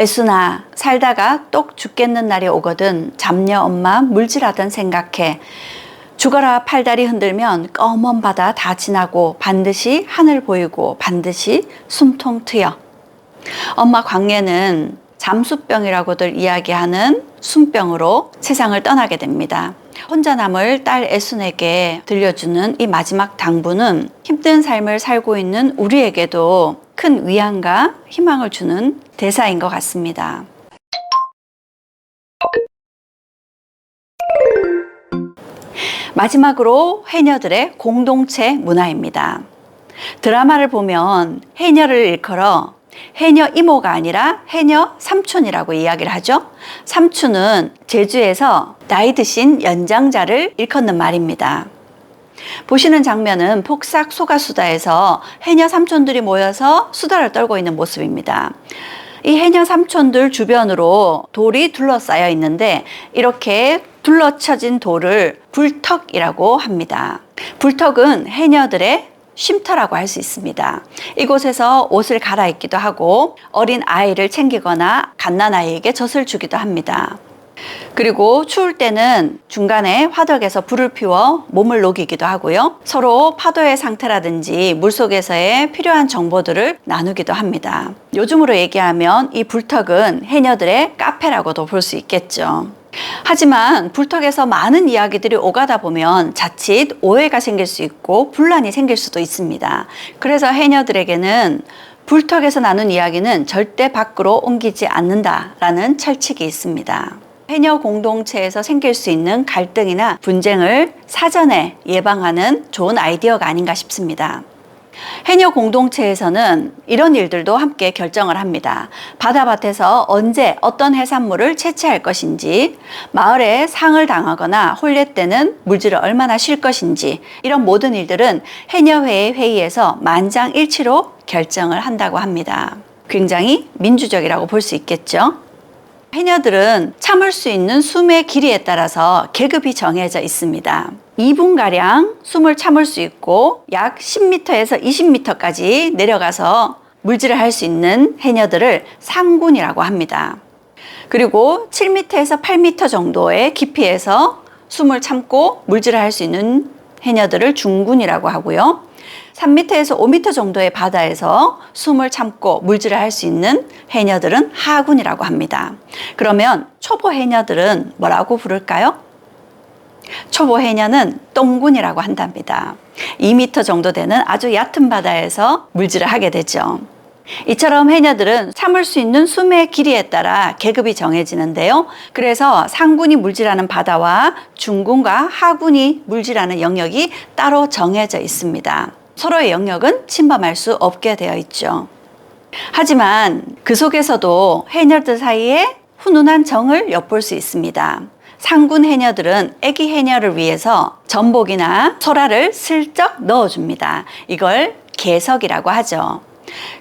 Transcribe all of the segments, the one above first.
애순아, 살다가 똑 죽겠는 날이 오거든 잡녀 엄마 물질하던 생각해. 죽어라 팔다리 흔들면 검은 바다 다 지나고 반드시 하늘 보이고 반드시 숨통 트여. 엄마 광예는 잠수병이라고들 이야기하는 숨병으로 세상을 떠나게 됩니다. 혼자 남을 딸 애순에게 들려주는 이 마지막 당부는 힘든 삶을 살고 있는 우리에게도 큰 위안과 희망을 주는 대사인 것 같습니다. 마지막으로 해녀들의 공동체 문화입니다. 드라마를 보면 해녀를 일컬어 해녀 이모가 아니라 해녀 삼촌이라고 이야기를 하죠. 삼촌은 제주에서 나이 드신 연장자를 일컫는 말입니다. 보시는 장면은 폭삭 소가수다에서 해녀 삼촌들이 모여서 수다를 떨고 있는 모습입니다. 이 해녀 삼촌들 주변으로 돌이 둘러싸여 있는데 이렇게 둘러쳐진 돌을 불턱이라고 합니다. 불턱은 해녀들의 쉼터라고 할 수 있습니다. 이곳에서 옷을 갈아입기도 하고 어린 아이를 챙기거나 갓난아이에게 젖을 주기도 합니다. 그리고 추울 때는 중간에 화덕에서 불을 피워 몸을 녹이기도 하고요. 서로 파도의 상태라든지 물속에서의 필요한 정보들을 나누기도 합니다. 요즘으로 얘기하면 이 불턱은 해녀들의 카페라고도 볼 수 있겠죠. 하지만 불턱에서 많은 이야기들이 오가다 보면 자칫 오해가 생길 수 있고 분란이 생길 수도 있습니다. 그래서 해녀들에게는 불턱에서 나눈 이야기는 절대 밖으로 옮기지 않는다라는 철칙이 있습니다. 해녀 공동체에서 생길 수 있는 갈등이나 분쟁을 사전에 예방하는 좋은 아이디어가 아닌가 싶습니다. 해녀 공동체에서는 이런 일들도 함께 결정을 합니다. 바다밭에서 언제 어떤 해산물을 채취할 것인지, 마을에 상을 당하거나 혼례 때는 물질을 얼마나 쉴 것인지, 이런 모든 일들은 해녀회의 회의에서 만장일치로 결정을 한다고 합니다. 굉장히 민주적이라고 볼 수 있겠죠. 해녀들은 참을 수 있는 숨의 길이에 따라서 계급이 정해져 있습니다. 2분가량 숨을 참을 수 있고 약 10m에서 20m까지 내려가서 물질을 할 수 있는 해녀들을 상군이라고 합니다. 그리고 7m에서 8m 정도의 깊이에서 숨을 참고 물질을 할 수 있는 해녀들을 중군이라고 하고요. 3m에서 5m 정도의 바다에서 숨을 참고 물질을 할 수 있는 해녀들은 하군이라고 합니다. 그러면 초보 해녀들은 뭐라고 부를까요? 초보 해녀는 똥군이라고 한답니다. 2m 정도 되는 아주 얕은 바다에서 물질을 하게 되죠. 이처럼 해녀들은 참을 수 있는 숨의 길이에 따라 계급이 정해지는데요. 그래서 상군이 물질하는 바다와 중군과 하군이 물질하는 영역이 따로 정해져 있습니다. 서로의 영역은 침범할 수 없게 되어 있죠. 하지만 그 속에서도 해녀들 사이에 훈훈한 정을 엿볼 수 있습니다. 상군 해녀들은 애기 해녀를 위해서 전복이나 소라를 슬쩍 넣어줍니다. 이걸 개석이라고 하죠.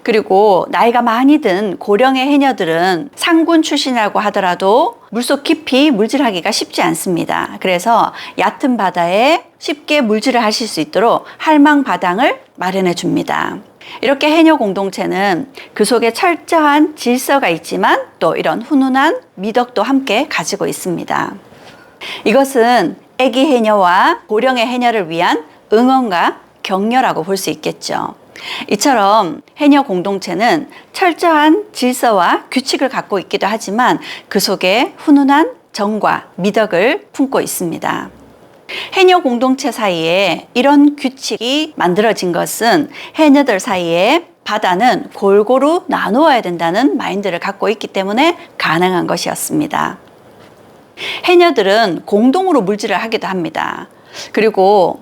그리고 나이가 많이 든 고령의 해녀들은 상군 출신이라고 하더라도 물속 깊이 물질하기가 쉽지 않습니다. 그래서 얕은 바다에 쉽게 물질을 하실 수 있도록 할망바당을 마련해 줍니다. 이렇게 해녀 공동체는 그 속에 철저한 질서가 있지만 또 이런 훈훈한 미덕도 함께 가지고 있습니다. 이것은 애기 해녀와 고령의 해녀를 위한 응원과 격려라고 볼 수 있겠죠. 이처럼 해녀 공동체는 철저한 질서와 규칙을 갖고 있기도 하지만 그 속에 훈훈한 정과 미덕을 품고 있습니다. 해녀 공동체 사이에 이런 규칙이 만들어진 것은 해녀들 사이에 바다는 골고루 나누어야 된다는 마인드를 갖고 있기 때문에 가능한 것이었습니다. 해녀들은 공동으로 물질을 하기도 합니다. 그리고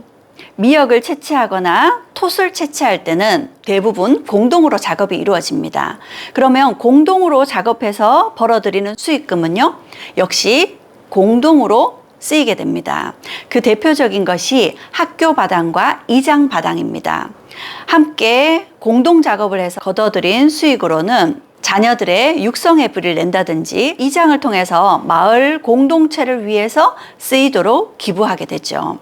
미역을 채취하거나 톳을 채취할 때는 대부분 공동으로 작업이 이루어집니다. 그러면 공동으로 작업해서 벌어들이는 수익금은요, 역시 공동으로 쓰이게 됩니다. 그 대표적인 것이 학교 바당과 이장 바당입니다. 함께 공동 작업을 해서 거둬들인 수익으로는 자녀들의 육성의 불을 낸다든지 이장을 통해서 마을 공동체를 위해서 쓰이도록 기부하게 되죠.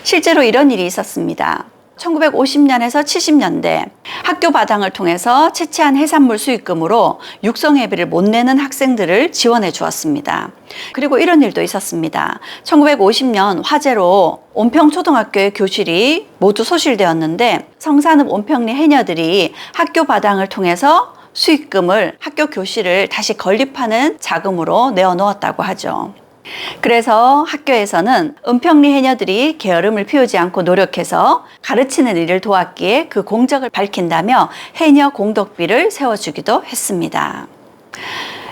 실제로 이런 일이 있었습니다. 1950년에서 70년대 학교 바당을 통해서 채취한 해산물 수익금으로 육성회비를 못 내는 학생들을 지원해 주었습니다. 그리고 이런 일도 있었습니다. 1950년 화재로 온평초등학교의 교실이 모두 소실되었는데 성산읍 온평리 해녀들이 학교 바당을 통해서 수익금을 학교 교실을 다시 건립하는 자금으로 내어 놓았다고 하죠. 그래서 학교에서는 은평리 해녀들이 게으름을 피우지 않고 노력해서 가르치는 일을 도왔기에 그 공적을 밝힌다며 해녀 공덕비를 세워주기도 했습니다.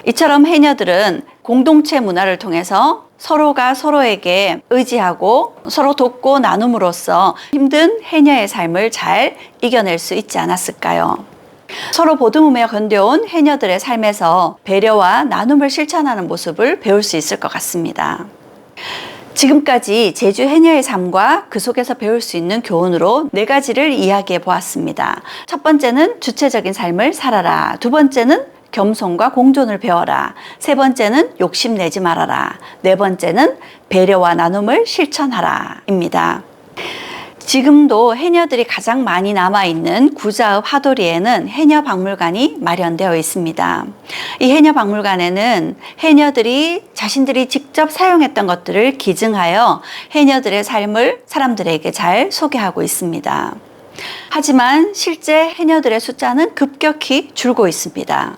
이처럼 해녀들은 공동체 문화를 통해서 서로가 서로에게 의지하고 서로 돕고 나눔으로써 힘든 해녀의 삶을 잘 이겨낼 수 있지 않았을까요? 서로 보듬으며 견뎌온 해녀들의 삶에서 배려와 나눔을 실천하는 모습을 배울 수 있을 것 같습니다. 지금까지 제주 해녀의 삶과 그 속에서 배울 수 있는 교훈으로 4가지를 이야기해 보았습니다. 첫 번째는 주체적인 삶을 살아라. 두 번째는 겸손과 공존을 배워라. 세 번째는 욕심내지 말아라. 네 번째는 배려와 나눔을 실천하라 입니다. 지금도 해녀들이 가장 많이 남아있는 구자읍 하도리에는 해녀박물관이 마련되어 있습니다. 이 해녀박물관에는 해녀들이 자신들이 직접 사용했던 것들을 기증하여 해녀들의 삶을 사람들에게 잘 소개하고 있습니다. 하지만 실제 해녀들의 숫자는 급격히 줄고 있습니다.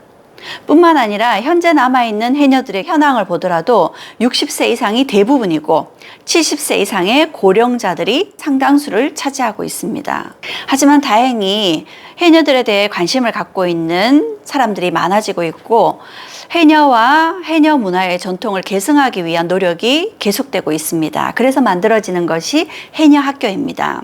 뿐만 아니라 현재 남아있는 해녀들의 현황을 보더라도 60세 이상이 대부분이고 70세 이상의 고령자들이 상당수를 차지하고 있습니다. 하지만 다행히 해녀들에 대해 관심을 갖고 있는 사람들이 많아지고 있고 해녀와 해녀 문화의 전통을 계승하기 위한 노력이 계속되고 있습니다. 그래서 만들어지는 것이 해녀학교입니다.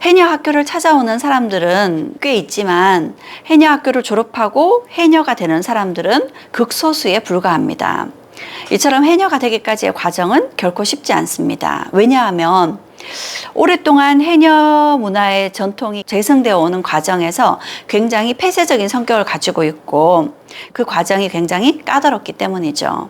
해녀학교를 찾아오는 사람들은 꽤 있지만 해녀학교를 졸업하고 해녀가 되는 사람들은 극소수에 불과합니다. 이처럼 해녀가 되기까지의 과정은 결코 쉽지 않습니다. 왜냐하면 오랫동안 해녀 문화의 전통이 재생되어 오는 과정에서 굉장히 폐쇄적인 성격을 가지고 있고 그 과정이 굉장히 까다롭기 때문이죠.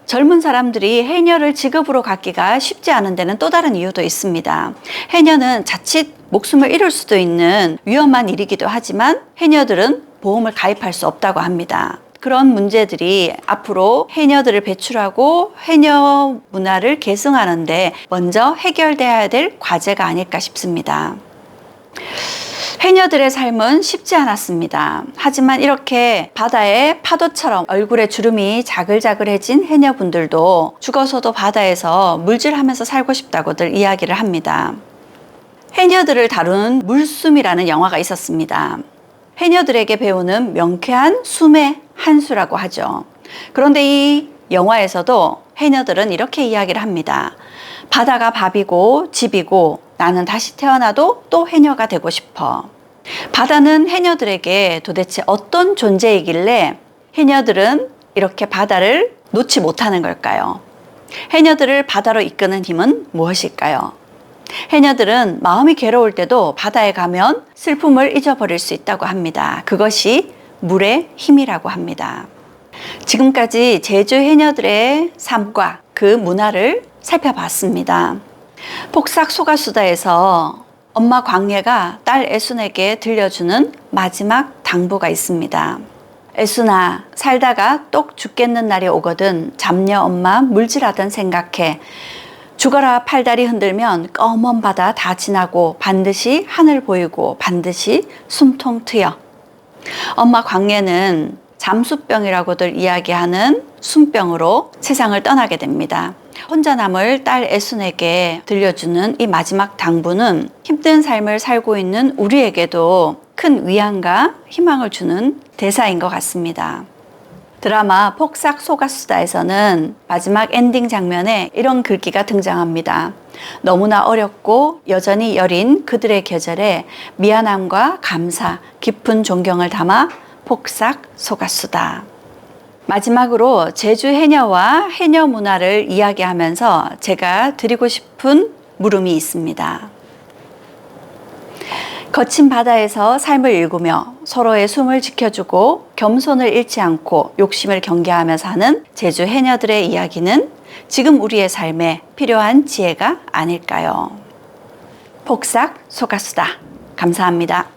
젊은 사람들이 해녀를 직업으로 갖기가 쉽지 않은 데는 또 다른 이유도 있습니다. 해녀는 자칫 목숨을 잃을 수도 있는 위험한 일이기도 하지만 해녀들은 보험을 가입할 수 없다고 합니다. 그런 문제들이 앞으로 해녀들을 배출하고 해녀 문화를 계승하는데 먼저 해결돼야 될 과제가 아닐까 싶습니다. 해녀들의 삶은 쉽지 않았습니다. 하지만 이렇게 바다의 파도처럼 얼굴에 주름이 자글자글해진 해녀분들도 죽어서도 바다에서 물질하면서 살고 싶다고들 이야기를 합니다. 해녀들을 다룬 물숨이라는 영화가 있었습니다. 해녀들에게 배우는 명쾌한 숨의 한 수라고 하죠. 그런데 이 영화에서도 해녀들은 이렇게 이야기를 합니다. 바다가 밥이고 집이고 나는 다시 태어나도 또 해녀가 되고 싶어. 바다는 해녀들에게 도대체 어떤 존재이길래 해녀들은 이렇게 바다를 놓지 못하는 걸까요? 해녀들을 바다로 이끄는 힘은 무엇일까요? 해녀들은 마음이 괴로울 때도 바다에 가면 슬픔을 잊어버릴 수 있다고 합니다. 그것이 물의 힘이라고 합니다. 지금까지 제주 해녀들의 삶과 그 문화를 살펴봤습니다. 폭삭 소가수다에서 엄마 광예가 딸 애순에게 들려주는 마지막 당부가 있습니다. 애순아, 살다가 똑 죽겠는 날이 오거든 잡녀 엄마 물질하던 생각해. 죽어라 팔다리 흔들면 검은 바다 다 지나고 반드시 하늘 보이고 반드시 숨통 트여. 엄마 광예는 잠수병이라고들 이야기하는 숨병으로 세상을 떠나게 됩니다. 혼자 남을 딸 애순에게 들려주는 이 마지막 당부는 힘든 삶을 살고 있는 우리에게도 큰 위안과 희망을 주는 대사인 것 같습니다. 드라마 폭삭 소가수다에서는 마지막 엔딩 장면에 이런 글귀가 등장합니다. 너무나 어렵고 여전히 여린 그들의 계절에 미안함과 감사, 깊은 존경을 담아 폭삭 소가수다. 마지막으로 제주 해녀와 해녀 문화를 이야기하면서 제가 드리고 싶은 물음이 있습니다. 거친 바다에서 삶을 일구며 서로의 숨을 지켜주고 겸손을 잃지 않고 욕심을 경계하며 사는 제주 해녀들의 이야기는 지금 우리의 삶에 필요한 지혜가 아닐까요? 폭삭 소가수다. 감사합니다.